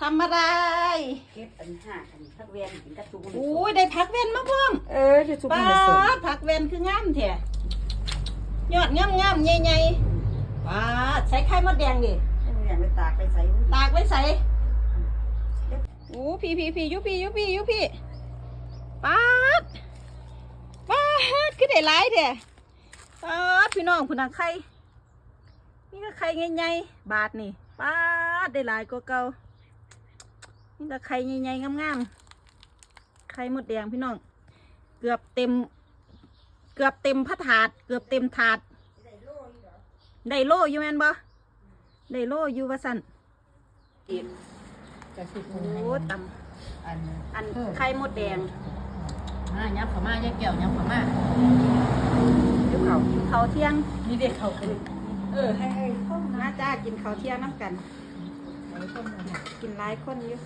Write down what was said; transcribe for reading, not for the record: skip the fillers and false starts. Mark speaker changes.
Speaker 1: ทำอะไร
Speaker 2: เก็บอันห้าอันพักเวียนกินกระตุ้ง
Speaker 1: อุ้ยได้ผักเวนมาพร้อม
Speaker 3: เดี๋ยวจุก
Speaker 1: ป้า
Speaker 3: มันจะสด
Speaker 1: ผักเวนคืองามแท้ยอดงามๆใหญ่ๆป้าใส่ไข่มดแดงดิ
Speaker 2: ให้มันอย่างไปตากไปใส่
Speaker 1: ตากไว้ใส่โอ้พี่ยุพี่ป้าดคือได้หลายแท้ป้าดพี่น้องคุณน่ะไข่นี่ก็ไข่ใหญ่ๆบาทนี่ป้าดได้หลายกว่าเก่านี่ก็ไข่ใหญ่ๆงามๆไข่มดแดงพี่น้องเกือบเต็มพระถาดเกือบเต็มถาดได้โลอยู่แม่นบ่ได้โลอยู่ว่าสั่น
Speaker 2: กิน
Speaker 3: จะสิ
Speaker 1: โอ้ตำอันไข่มดแดง
Speaker 3: มายับเขามาแยกเกี่ยวยับเขามา
Speaker 1: กินข้าวเที่ยง
Speaker 3: นี่เด็กเขาเป็น
Speaker 1: ให้มาจ้ากินข้าวเที่ยงน้ำกัน กินหลายคนอยู่